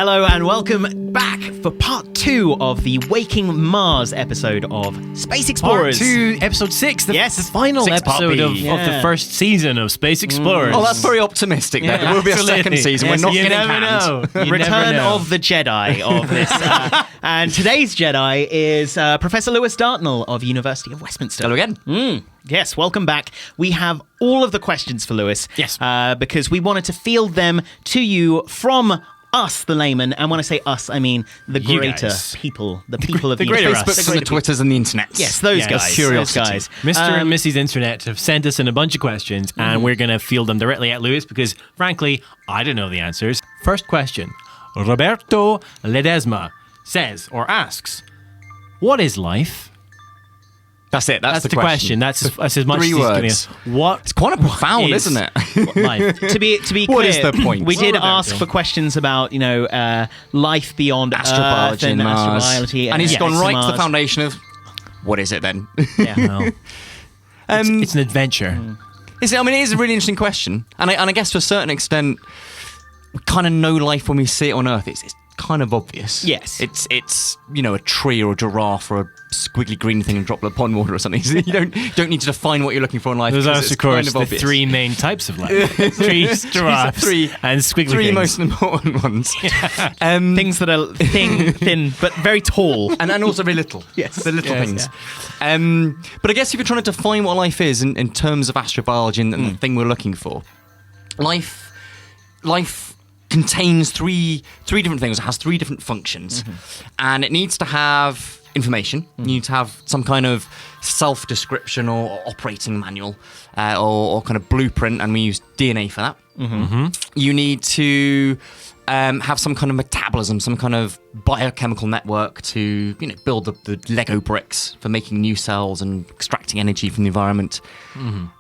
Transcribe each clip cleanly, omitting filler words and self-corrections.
Hello and welcome back for part 2 of the Waking Mars episode of Space Explorers. Part 2, episode 6. The final Six episode of the first season of Space Explorers. Oh, that's very optimistic there. There will be a second season. Yes, We're not you getting never canned. know. You Return never know. of the Jedi of this. And today's Jedi is Professor Lewis Dartnell of University of Westminster. Hello again. Yes, welcome back. We have all of the questions for Lewis. Yes. Because we wanted to field them to you from us, the layman. And when I say us, I mean the You greater guys. people. The people of the the greater universe. us. Facebooks and the Twitters and the internet. Yes, those Yes. guys. Curiosity. Those guys. Mr. and Mrs. Internet have sent us in a bunch of questions, and we're going to field them directly at Lewis because, frankly, I don't know the answers. First question. Roberto Ledesma says or asks, what is life? That's it. That's the question. That's as much 3 as he's giving words. us. What It's quite profound, is isn't it? life? To be clear, What is the point? We did Well, ask for questions about, life beyond Earth Astrobiology and and Mars. astrobiology. And he's gone right to the ExoMars. foundation of, what is it then? Yeah. Well, it's an adventure. Is it? I mean, it is a really interesting question. And I guess to a certain extent, we kind of know life when we see it on Earth. It's kind of obvious. Yes. It's a tree or a giraffe or a squiggly green thing in droplet pond water or something. So you don't need to define what you're looking for in life. There's because also, it's of course, kind of the obvious. 3 main types of life. Trees, giraffes, and squiggly 3 things. most important ones. Things that are thin, but very tall. and also very little. Yes. The little Yes, things. But I guess if you're trying to define what life is in terms of astrobiology and the thing we're looking for, life contains three different things. It has 3 different functions. And it needs to have information. You need to have some kind of self-description or operating manual or kind of blueprint, and we use DNA for that. You need to have some kind of metabolism, some kind of biochemical network to build the Lego bricks for making new cells and extracting energy from the environment.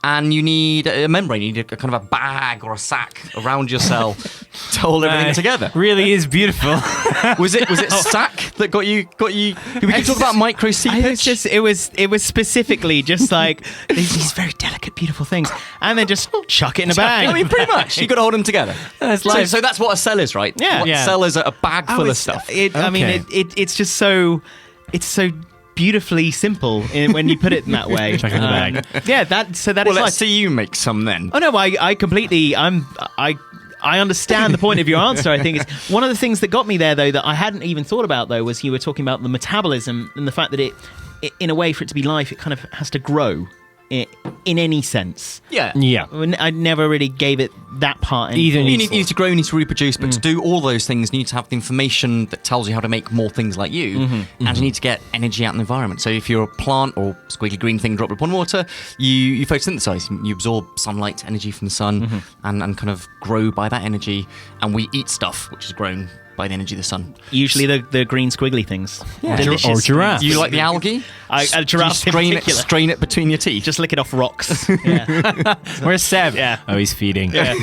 And you need a membrane. You need a kind of a bag or a sack around your cell to hold everything together. Really is beautiful. Was it sack that got you? We can talk about micro seepage. It was specifically just like these very delicate, beautiful things, and then just chuck it in a bag. I mean, pretty much. You got to hold them together. That's So, life. so that's what a cell is, right? Yeah. What Yeah. a cell is a bag full of it's- stuff. I mean, Okay. it's just so beautifully simple when you put it in that way. Chuck it in the bag. Yeah, that is well, life. let's see you make some then. Oh no, I completely. I understand the point of your answer. I think it's one of the things that got me there, though, that I hadn't even thought about, though, was you were talking about the metabolism and the fact that it in a way, for it to be life, it kind of has to grow in any sense. Yeah. Yeah. I never really gave it that part. Either You needs need to grow, you need to reproduce, but to do all those things, you need to have the information that tells you how to make more things like you, and you need to get energy out in the environment. So if you're a plant or squiggly green thing dropped upon water, you photosynthesize, you absorb sunlight, energy from the sun, and kind of grow by that energy, and we eat stuff which is grown by the energy of the sun. Usually the green squiggly things. Or Delicious. giraffe. You like the algae? A giraffe in strain particular. strain it between your teeth. Just lick it off rocks. Yeah. Where's Seb? Yeah. Oh, he's feeding. Yeah.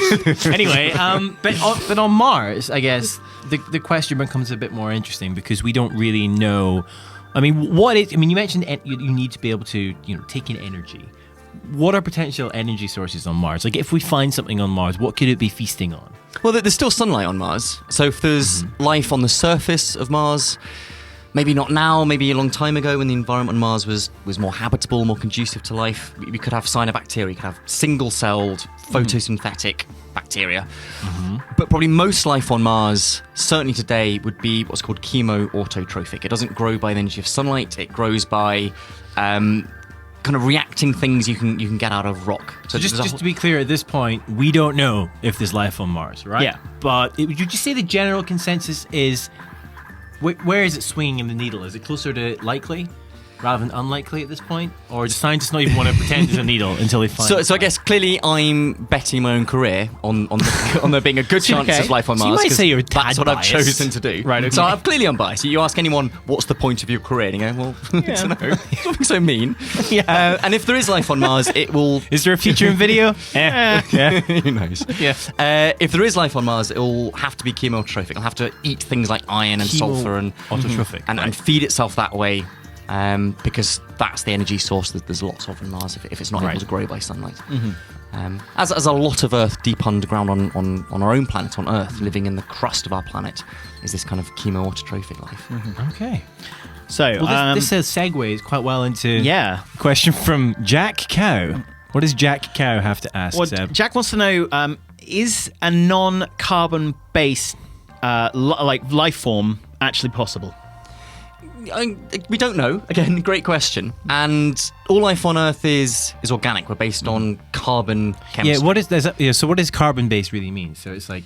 Anyway, but on Mars, I guess the question becomes a bit more interesting because we don't really know. I mean, you mentioned you need to be able to take in energy. What are potential energy sources on Mars? Like, if we find something on Mars, what could it be feasting on? Well, there's still sunlight on Mars. So if there's life on the surface of Mars, maybe not now, maybe a long time ago when the environment on Mars was more habitable, more conducive to life, we could have cyanobacteria, you could have single-celled, photosynthetic bacteria. But probably most life on Mars, certainly today, would be what's called chemoautotrophic. It doesn't grow by the energy of sunlight, it grows by kind of reacting things you can get out of rock. So just to be clear, at this point, we don't know if there's life on Mars, right? Yeah. But would you just say the general consensus is, where is it swinging in the needle? Is it closer to likely rather than unlikely at this point? Or do scientists not even want to pretend there's a needle until they find So I guess clearly I'm betting my own career on there being a good chance Okay. of life on So Mars. you might 'cause say you're a that's tad what I've biased. chosen to do. Right, okay. So I'm clearly unbiased. You ask anyone, what's the point of your career? And you go, well, I don't know. Something so mean. And if there is life on Mars, it will... Is there a future in video? Yeah. Who knows? Yeah. If there is life on Mars, it will have to be chemoautotrophic. It'll have to eat things like iron and sulfur and Autotrophic. and feed itself that way because that's the energy source that there's lots of in Mars if it's not able to grow by sunlight. As a lot of Earth deep underground on our own planet, on Earth, living in the crust of our planet, is this kind of chemoautotrophic life. Okay. So Well, this segues quite well into yeah. a question from Jack Cow. What does Jack Cow have to ask, Well, Seb? Jack wants to know: is a non-carbon-based life form actually possible? We don't know. Again, great question. And all life on Earth is organic. We're based on carbon chemistry. So what does carbon-based really mean? So it's like...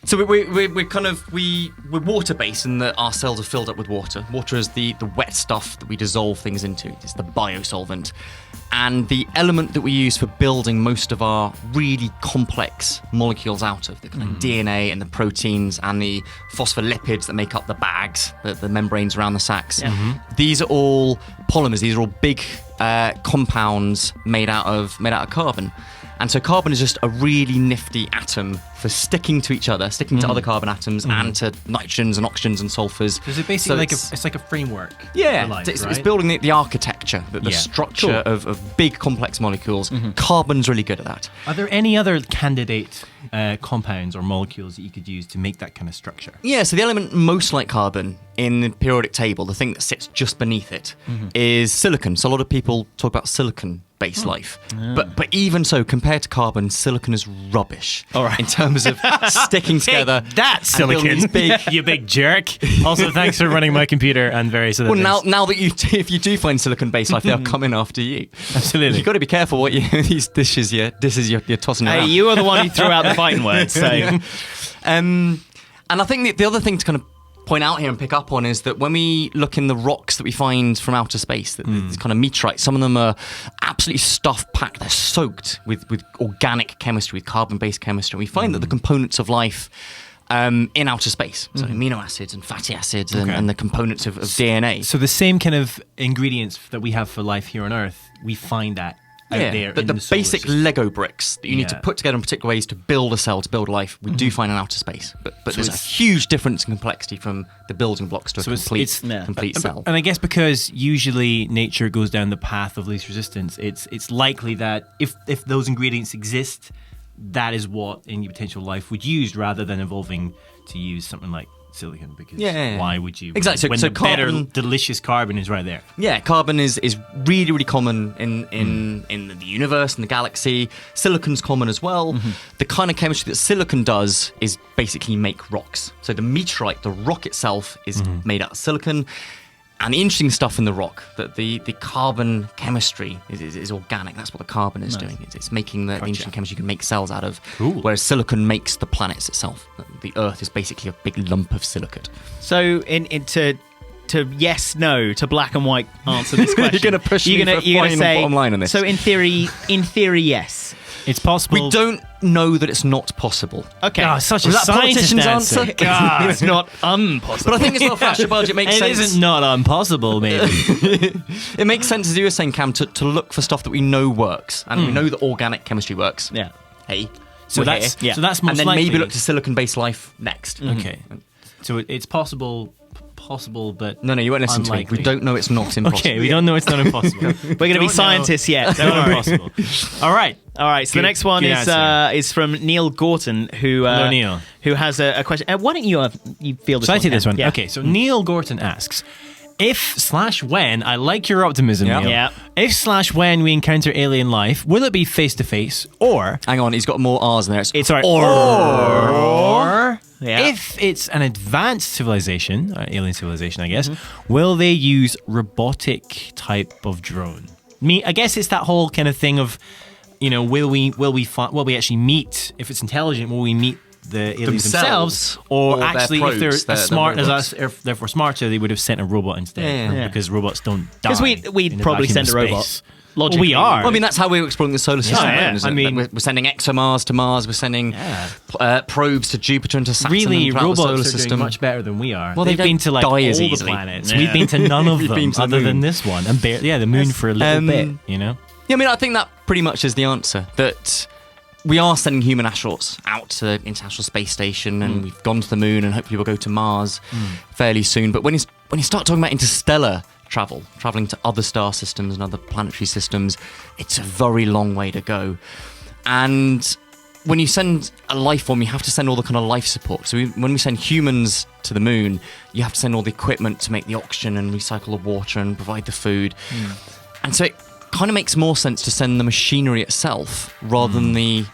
So we're water based in that our cells are filled up with water. Water is the wet stuff that we dissolve things into. It's the biosolvent. And the element that we use for building most of our really complex molecules out of, the kind of DNA and the proteins and the phospholipids that make up the bags, the membranes around the sacs. These are all polymers. These are all big compounds made out of carbon. And so carbon is just a really nifty atom for sticking to each other, sticking to other carbon atoms and to nitrogens and oxygens and sulfurs. So is it basically it's like a framework? Yeah, for life, it's right? building the architecture, the structure of big complex molecules. Carbon's really good at that. Are there any other candidate compounds or molecules that you could use to make that kind of structure? Yeah, so the element most like carbon in the periodic table, the thing that sits just beneath it, is silicon. So a lot of people talk about silicon-based life. But even so, compared to carbon, silicon is rubbish. All right. In terms of sticking together. That's and building silicon. these big... You big jerk. Also, thanks for running my computer and various other Well, things. now that if you do find silicon-based life, they'll come in after you. Absolutely. You've got to be careful what these dishes you're tossing around. Hey, you are the one who threw out the fighting words. So And I think the other thing to kind of point out here and pick up on is that when we look in the rocks that we find from outer space, these kind of meteorites, some of them are absolutely stuff-packed. They're soaked with organic chemistry, with carbon-based chemistry. We find that the components of life in outer space, so amino acids and fatty acids and the components of DNA. So the same kind of ingredients that we have for life here on Earth, we find that out there in the the solar basic system. Lego bricks that you need to put together in particular ways to build a cell, to build life, we do find in outer space. But there's a huge difference in complexity from the building blocks to a complete cell. And I guess because usually nature goes down the path of least resistance, it's likely that if those ingredients exist, that is what any potential life would use, rather than evolving to use something like silicon, because why would you? Exactly. When so the carbon, better, delicious carbon is right there. Yeah, carbon is really, really common in the universe, in the galaxy. Silicon's common as well. The kind of chemistry that silicon does is basically make rocks. So the meteorite, the rock itself, is made out of silicon. And the interesting stuff in the rock, that the carbon chemistry is organic. That's what the carbon is doing. It's making the interesting chemistry you can make cells out of. Cool. Whereas silicon makes the planets itself. The Earth is basically a big lump of silicate. So to yes, no, to black and white answer this question. You're going to push me for a final bottom line on this. So in theory, yes. It's possible. We don't know that it's not possible. Okay. Oh, such Was a that scientist politician's answer? God. It's not impossible. But I think as well, Flash Budget, it makes It sense. isn't not impossible, maybe. It makes sense, as you were saying, Cam, to look for stuff that we know works. And we know that organic chemistry works. Yeah. Hey, So we're that's here. so that's most And then likely. maybe look to silicon-based life next. Okay. So it's possible, but No, you won't listen unlikely. to me. We don't know it's not impossible. Okay, we don't know it's not impossible. We're going to be scientists yet. It's not impossible. All right. All right, so the next one is from Neil Gorton, who Hello, Neil. who has a question. Why don't you field this So I one? take this one. Yeah. Okay, so Neil Gorton asks, if/when, I like your optimism, Yeah. Neil. Yeah. If/when we encounter alien life, will it be face-to-face, or... Hang on, he's got more R's in there. It's all right. Or Yeah. if it's an advanced civilization, alien civilization, I guess, will they use robotic type of drone? I guess it's that whole kind of thing of, will we actually meet, if it's intelligent, will we meet the aliens themselves, or their actually probes, if they're their as smart as robots. us, if they're smarter, they would have sent a robot instead, Yeah. because robots don't die. Because we'd in the probably vacuum send of a robot. space. Logically. Well, we are. Well, I mean, that's how we're exploring the solar system. yeah. Isn't I it? mean- we're sending ExoMars to Mars. We're sending probes to Jupiter and to Saturn. Really, and throughout the solar robots are system. doing much better than we are. Well, they They've been don't to like die all as the easily. planets. Yeah. We've been to none of We've them, been to the other than moon. this one, and the moon for a little bit. Yeah, I mean, I think that pretty much is the answer. That we are sending human astronauts out to the International Space Station, and we've gone to the moon, and hopefully we'll go to Mars fairly soon. But when you start talking about interstellar traveling to other star systems and other planetary systems. It's a very long way to go. And when you send a life form, you have to send all the kind of life support. So when we send humans to the moon, you have to send all the equipment to make the oxygen and recycle the water and provide the food. And so it kind of makes more sense to send the machinery itself rather than the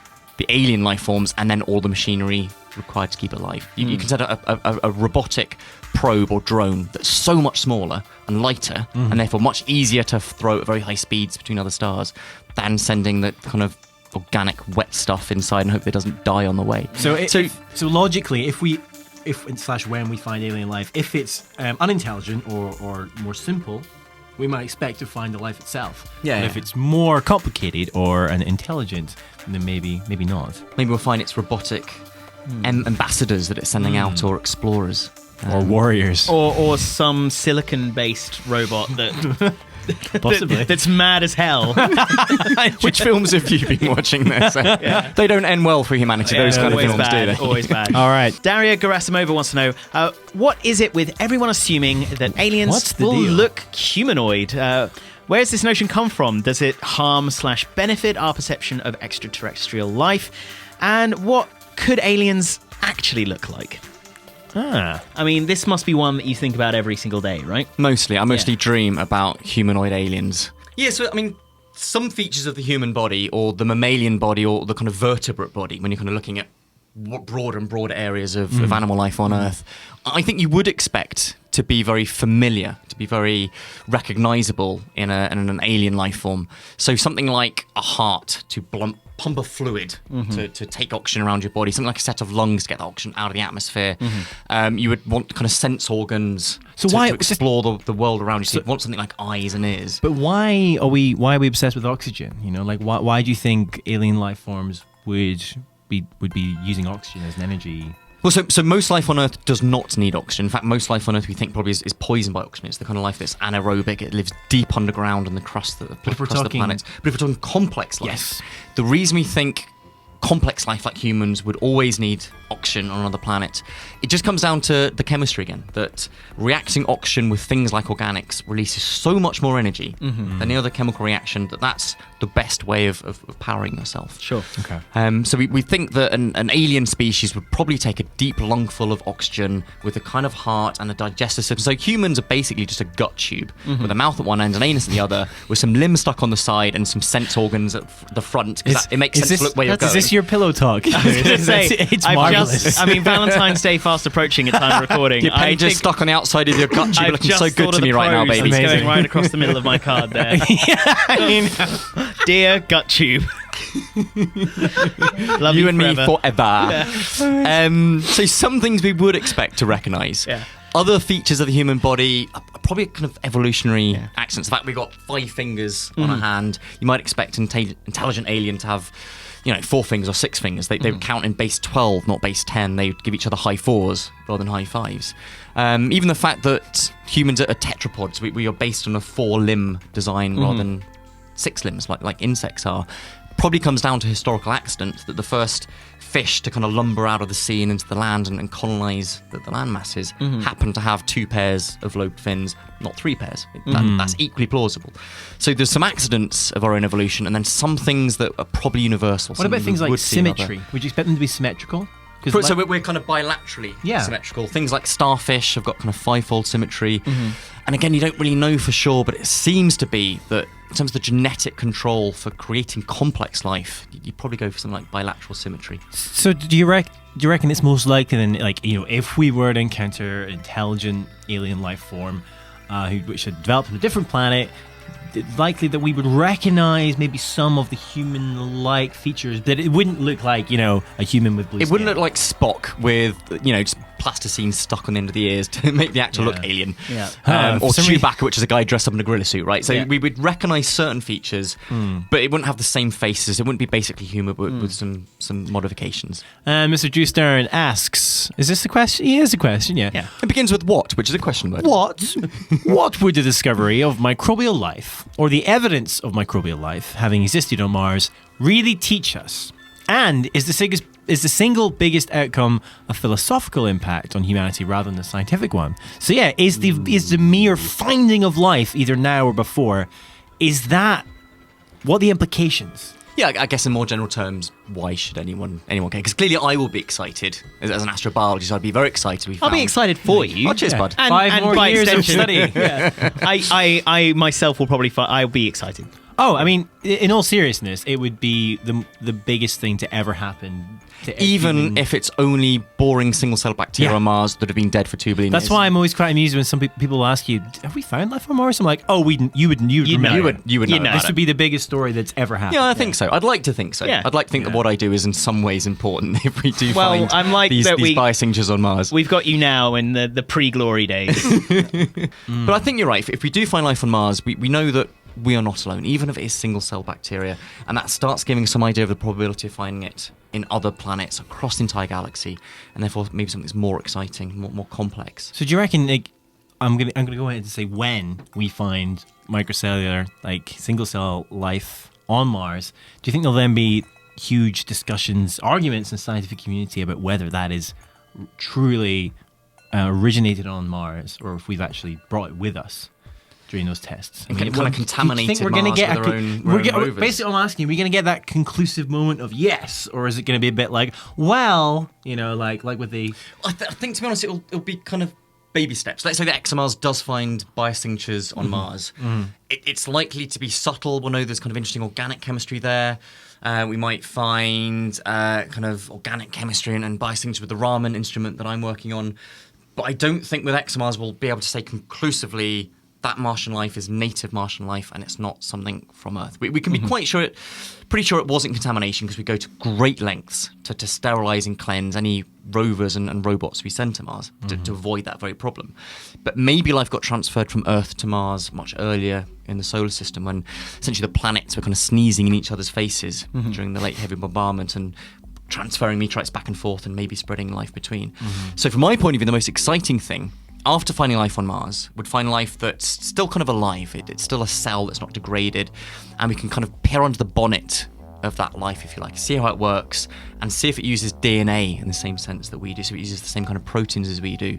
alien life forms and then all the machinery required to keep it alive. You can send a robotic probe or drone that's so much smaller and lighter and therefore much easier to throw at very high speeds between other stars than sending the kind of organic wet stuff inside and hope it doesn't die on the way. So logically, if when we find alien life, if it's unintelligent or more simple, we might expect to find the life itself. Yeah. But if it's more complicated or intelligent, then maybe not. Maybe we'll find it's robotic ambassadors that it's sending out, or explorers. Or warriors. Or some silicon-based robot that... Possibly. That's mad as hell. Which films have you been watching this? They don't end well for humanity, those kind of films, bad, do they? Always bad. All right. Daria Gerasimova wants to know, what is it with everyone assuming that aliens will look humanoid? Where does this notion come from? Does it harm/benefit our perception of extraterrestrial life? And what could aliens actually look like? I mean, this must be one that you think about every single day, right? Mostly. I mostly dream about humanoid aliens. Yeah, so, I mean, some features of the human body or the mammalian body or the kind of vertebrate body, when you're kind of looking at broader and broader areas of animal life on Earth, I think you would expect to be very familiar, to be very recognizable in an alien life form. So something like a heart to pump a fluid to take oxygen around your body, something like a set of lungs to get the oxygen out of the atmosphere. You would want kind of sense organs to explore the world around you. So you'd want something like eyes and ears. But why are we obsessed with oxygen? You know, like why do you think alien life forms would be using oxygen as an energy? Well, so most life on Earth does not need oxygen. In fact, most life on Earth we think probably is poisoned by oxygen. It's the kind of life that's anaerobic. It lives deep underground in the crust of the planet. But if we're talking complex life, the reason we think complex life like humans would always need oxygen on another planet, it just comes down to the chemistry again, that reacting oxygen with things like organics releases so much more energy than any other chemical reaction that's the best way of powering yourself. Sure. Okay. So we think that an alien species would probably take a deep lungful of oxygen with a kind of heart and a digestive system. So humans are basically just a gut tube with a mouth at one end, an anus at the other, with some limbs stuck on the side and some sense organs at the front. It makes sense to look where you're going. Is this your pillow talk? It's marvelous. I mean, Valentine's Day fast approaching at time of recording. Your pen just stuck on the outside of your gut tube, looking so good to me right now, baby. It's going right across the middle of my card there. Dear gut tube. Love you and me forever. Yeah. So some things we would expect to recognise. Yeah. Other features of the human body are probably kind of evolutionary accidents. In fact, we've got 5 fingers on a hand. You might expect an intelligent alien to have 4 fingers or 6 fingers. They would count in base 12, not base 10. They would give each other high 4s rather than high 5s. Even the fact that humans are tetrapods, we are based on a 4-limb design rather than 6 limbs like insects are, probably comes down to historical accident, that the first fish to kind of lumber out of the sea and into the land and colonize the land masses happen to have 2 pairs of lobed fins, not 3 pairs. That's equally plausible. So there's some accidents of our own evolution, and then some things that are probably universal. What about things like symmetry? Would you expect them to be symmetrical? So we're kind of bilaterally symmetrical. Things like starfish have got kind of 5-fold symmetry. And again, you don't really know for sure, but it seems to be that in terms of the genetic control for creating complex life, you'd probably go for something like bilateral symmetry. So do you reckon it's most likely then, if we were to encounter an intelligent alien life form which had developed on a different planet, it's likely that we would recognize maybe some of the human-like features, that it wouldn't look like, a human with blue skin. It wouldn't look like Spock with, just plasticine stuck on the end of the ears to make the actor look alien. Yeah. Or Chewbacca, which is a guy dressed up in a gorilla suit, right? So we would recognize certain features, but it wouldn't have the same faces. It wouldn't be basically human, but with some modifications. Mr. Drew Stern asks, is this a question? It is a question, yeah. It begins with what, which is a question word. What would the discovery of microbial life, or the evidence of microbial life having existed on Mars, really teach us? And is the the single biggest outcome a philosophical impact on humanity rather than the scientific one. So yeah, is the mere finding of life, either now or before, is that what are the implications? Yeah, I guess in more general terms, why should anyone care? Because clearly I will be excited as an astrobiologist. I'd be very excited. I'll be excited for you. Oh, cheers, bud. And, 5 more by years of extension, study. I myself will probably. I'll be excited. Oh, I mean, in all seriousness, it would be the biggest thing to ever happen. Even if it's only boring single-cell bacteria on Mars that have been dead for 2 billion years. That's why I'm always quite amused when some people ask you, "Have we found life on Mars?" I'm like, "Oh, you would remember. You would know. This would be the biggest story that's ever happened." Yeah, I think so. I'd like to think so. Yeah. I'd like to think that what I do is in some ways important if we do Well, find I'm like these that biosignatures on Mars. We've got you now in the pre-glory days. But I think you're right. If we do find life on Mars, we know that we are not alone, even if it is single-cell bacteria. And that starts giving some idea of the probability of finding it in other planets across the entire galaxy. And therefore, maybe something's more exciting, more complex. So do you reckon, like, I'm gonna go ahead and say when we find microcellular, like single-cell life on Mars, do you think there'll then be huge discussions, arguments in the scientific community about whether that is truly originated on Mars or if we've actually brought it with us during those tests? And kind of contaminated Mars with their own rovers. Basically, I'm asking, are we going to get that conclusive moment of yes, or is it going to be a bit like, well, like with the... I think, to be honest, it'll be kind of baby steps. Let's say that ExoMars does find biosignatures on Mars. It's likely to be subtle. We'll know there's kind of interesting organic chemistry there. We might find kind of organic chemistry and biosignatures with the Raman instrument that I'm working on. But I don't think with ExoMars we'll be able to say conclusively that Martian life is native Martian life and it's not something from Earth. We can be pretty sure it wasn't contamination because we go to great lengths to sterilize and cleanse any rovers and robots we send to Mars to avoid that very problem. But maybe life got transferred from Earth to Mars much earlier in the solar system when essentially the planets were kind of sneezing in each other's faces during the late heavy bombardment and transferring meteorites back and forth and maybe spreading life between. So from my point of view, the most exciting thing after finding life on Mars would find life that's still kind of alive. It's still a cell that's not degraded, and we can kind of peer under the bonnet of that life, if you like, see how it works and see if it uses DNA in the same sense that we do, so it uses the same kind of proteins as we do,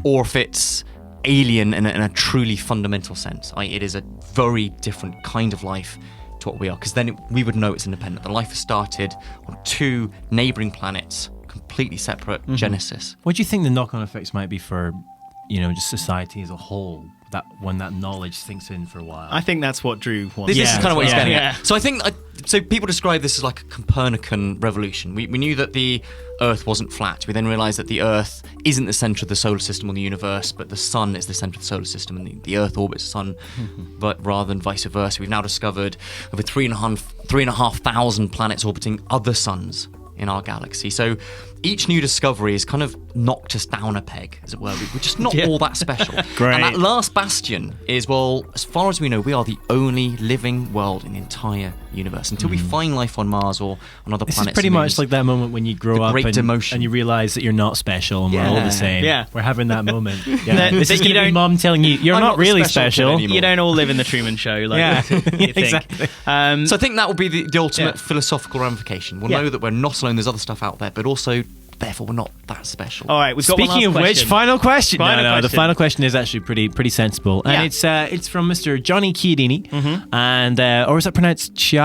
or if it's alien in a truly fundamental sense. It is a very different kind of life to what we are, because then we would know it's independent. The life has started on 2 neighbouring planets, completely separate genesis. What do you think the knock-on effects might be for just society as a whole, that when that knowledge sinks in for a while? I think that's what Drew wants. This is kind of what he's getting Yeah. at. So I think, so people describe this as like a Copernican revolution. We knew that the Earth wasn't flat. We then realised that the Earth isn't the centre of the solar system or the universe, but the Sun is the centre of the solar system, and the Earth orbits the Sun, but rather than vice versa. We've now discovered over 3,500 planets orbiting other suns in our galaxy. So each new discovery has kind of knocked us down a peg, as it were. We're just not all that special. Great. And that last bastion is, well, as far as we know, we are the only living world in the entire universe. Until we find life on Mars or on other This planets. is pretty much like that moment when you grow up great demotion. and you realise that you're not special and we're all the same. Yeah. We're having that moment. That This is you going to be don't- mom telling you, you're I'm not not really special special. anymore. You don't all live in the Truman Show, like Yeah. you think. Exactly. So I think that will be the ultimate Yeah. philosophical ramification. We'll know that we're not alone, there's other stuff out there, but also, therefore, we're not that special. All right, we've got one Speaking of last which, question. final question. Final The question. final question is actually pretty sensible, and Yeah. it's from Mr. Johnny Chiodini, and or is that pronounced Chardonnay?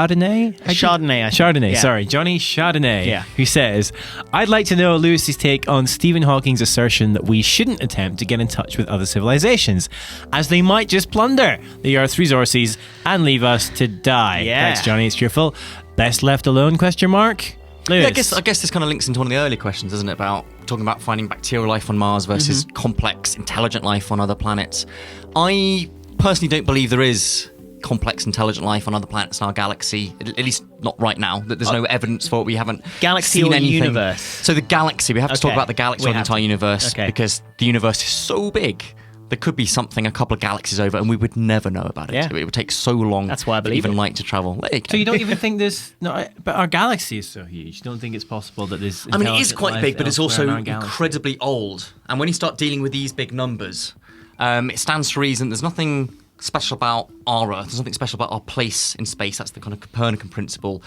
Chardonnay, I think. Chardonnay. Yeah. Sorry, Johnny Chardonnay. Yeah. Who says, "I'd like to know Lewis's take on Stephen Hawking's assertion that we shouldn't attempt to get in touch with other civilizations, as they might just plunder the Earth's resources and leave us to die." Yeah. Thanks, Johnny. It's cheerful. Best left alone? Question mark. Lewis. Yeah, I guess this kind of links into one of the early questions, doesn't it, about talking about finding bacterial life on Mars versus complex, intelligent life on other planets. I personally don't believe there is complex, intelligent life on other planets in our galaxy, at least not right now. That there's no evidence for it. We haven't Galaxy seen or anything. Universe? So the galaxy, we have to talk Okay. about the galaxy We or the have entire to. universe, Okay. because the universe is so big. There could be something a couple of galaxies over, and we would never know about it. Yeah. It would take so long. That's why I for believe even it. light to travel. There you go. So you don't even think this? No, but our galaxy is so huge. You don't think it's possible that this? I mean, it is intelligent quite life big, but it's elsewhere in also our galaxy? incredibly old. And when you start dealing with these big numbers, it stands to reason there's nothing special about our Earth. There's nothing special about our place in space. That's the kind of Copernican principle.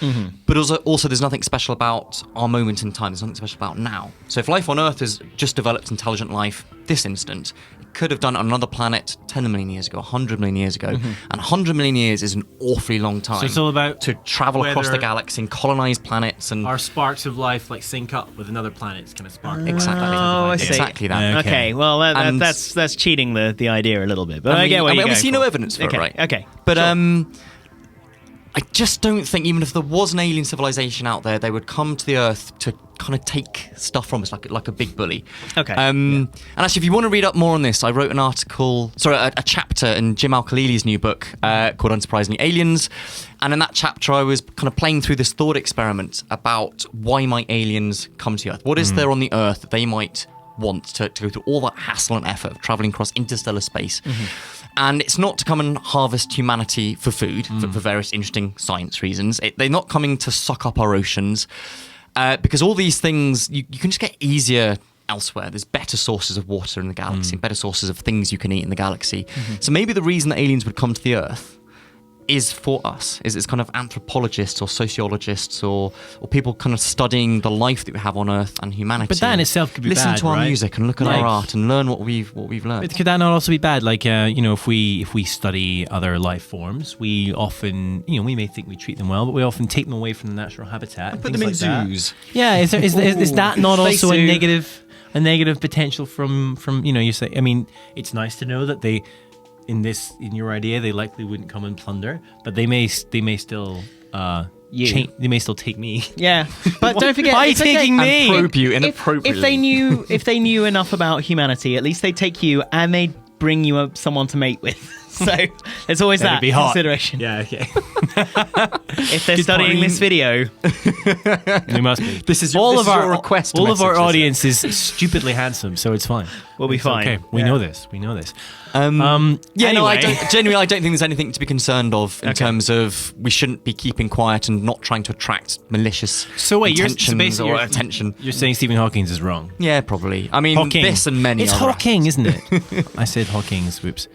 But also there's nothing special about our moment in time. There's nothing special about now. So if life on Earth has just developed intelligent life this instant, it could have done it on another planet 10 million years ago, 100 million years ago. And 100 million years is an awfully long time. So it's all about to travel across the galaxy and colonize planets. And our sparks of life like sync up with another planet's kind of spark. Exactly. I see. Exactly that. Okay, well, that's cheating the idea a little bit, but I get where you're we going see for. no evidence for it, right? Okay, But sure. I just don't think, even if there was an alien civilization out there, they would come to the Earth to kind of take stuff from us like a big bully. Okay. And actually, if you want to read up more on this, I wrote a chapter in Jim Al-Khalili's new book called Unsurprisingly Aliens. And in that chapter, I was kind of playing through this thought experiment about why might aliens come to the Earth? What is there on the Earth that they might want to go through all that hassle and effort of traveling across interstellar space? And it's not to come and harvest humanity for food, for various interesting science reasons. They're not coming to suck up our oceans, because all these things, you can just get easier elsewhere. There's better sources of water in the galaxy, better sources of things you can eat in the galaxy. So maybe the reason that aliens would come to the Earth is for us, is it's kind of anthropologists or sociologists or people kind of studying the life that we have on Earth and humanity. But that in itself could be listen bad, to our right? music and look at our art and learn what we've learned. But could that not also be bad? Like, if we study other life forms, we often, we may think we treat them well, but we often take them away from the natural habitat. And Put things them in like zoos. That. Yeah, is that not Space also zoo. a negative potential from you say? I mean, it's nice to know that they, in your idea, they likely wouldn't come and plunder, but they may still. They may still take me. Yeah, but don't forget, By it's okay. taking me. And probe you inappropriately. If they knew enough about humanity, at least they'd take you and they'd bring you someone to mate with. So there's always That'd that be hot. consideration. Yeah, okay. If they're Good studying point. this video, They must be. This is all your of our request All of our message, is it? audience is stupidly handsome, so it's fine. we'll be It's fine. Okay, we Yeah. know this. We know this. No, I Anyway. don't think there's anything to be concerned of in terms of we shouldn't be keeping quiet and not trying to attract malicious So wait, intentions or attention. You're saying Stephen Hawking is wrong. Yeah, probably. I mean, Hawking. this and many It's other Hawking, isn't it? I said Hawking's. Whoops.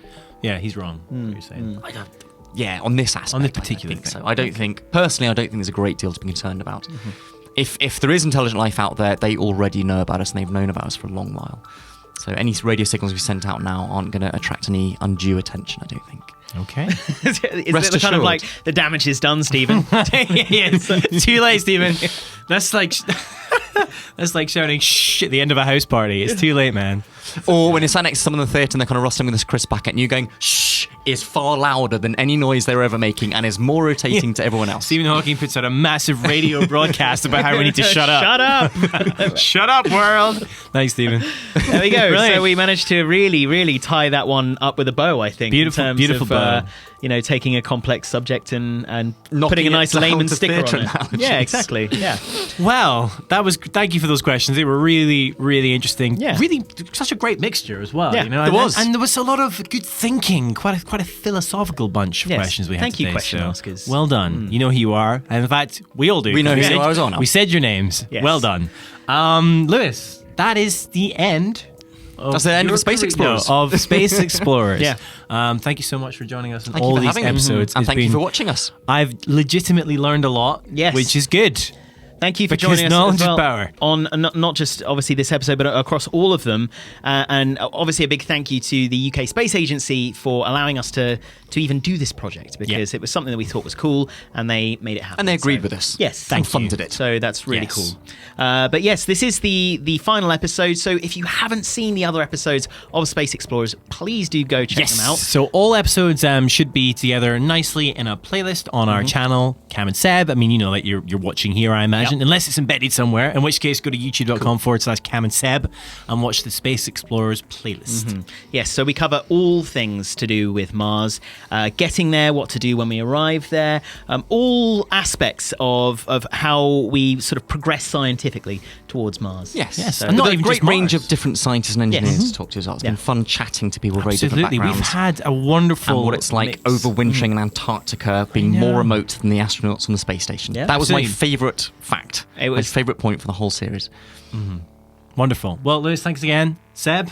Yeah, he's wrong. What you're saying. Yeah, on this aspect. On this particular I think thing. so. I don't think there's a great deal to be concerned about. If there is intelligent life out there, they already know about us and they've known about us for a long while. So any radio signals we sent out now aren't going to attract any undue attention, I don't think. Okay. Is it Rest the kind of assured. like the damage is done, Stephen? Yes. Too late, Stephen. That's like shouting shh at the end of a house party. It's too late, man. Or when you're sat next to someone in the theatre and they're kind of rustling with this crisp packet and you going shh is far louder than any noise they're ever making and is more irritating to everyone else. Stephen Hawking puts out a massive radio broadcast about how we need to shut up. Shut up! Shut up, world. Thanks, Stephen. There we go. Brilliant. So we managed to really, really tie that one up with a bow, I think. Beautiful- in terms beautiful of, bow. Taking a complex subject and Knocking putting a it nice down layman to sticker theatre on it. analogies. Yeah, exactly. Yeah. Well, thank you for those questions. They were really, really interesting. Yeah. Really, such a great mixture as well. Yeah, there was. and there was a lot of good thinking. Quite a philosophical bunch of Yes. questions we had Thank you, today. question so askers. Well done. You know who you are, and in fact, we all do. We know because who you are as well now. We said your names. Yes. Well done, Lewis. That is the end. That's the end of your Space career- Explorers. No, of Space Explorers. Yeah. Thank you so much for joining us on Thank you all for these having me. episodes. And It's thank you been- for watching us. I've legitimately learned a lot. Yes. Which is good. Thank you for Because joining us knowledge as is well power. on not just obviously this episode, but across all of them. And obviously a big thank you to the UK Space Agency for allowing us to even do this project because it was something that we thought was cool, and they made it happen. And they agreed So, with us. Yes, And funded it. So that's really Yes. cool. But yes, this is the final episode. So if you haven't seen the other episodes of Space Explorers, please do go check them out. So all episodes should be together nicely in a playlist on our channel, Cam and Seb. I mean, like you're watching here, I imagine, unless it's embedded somewhere, in which case go to youtube.com/Cam and Seb and watch the Space Explorers playlist. Yes, so we cover all things to do with Mars, getting there, what to do when we arrive there, all aspects of how we sort of progress scientifically towards Mars. Yes. Yes. And And not not a even great just range Mars. of different scientists and engineers Yes. to talk to as well. It's Yeah. been fun chatting to people with very different Absolutely. We've backgrounds. had a wonderful And what it's like mix. overwintering in Antarctica, being know. more remote than the astronauts on the space station. Yeah. That was my Absolutely. favourite fact. It My was- favourite point for the whole series. Wonderful. Well, Lewis, thanks again. Seb,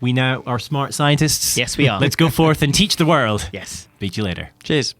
We now are smart scientists. Yes, we are. Let's go forth and teach the world. Yes. Speak to you later. Cheers.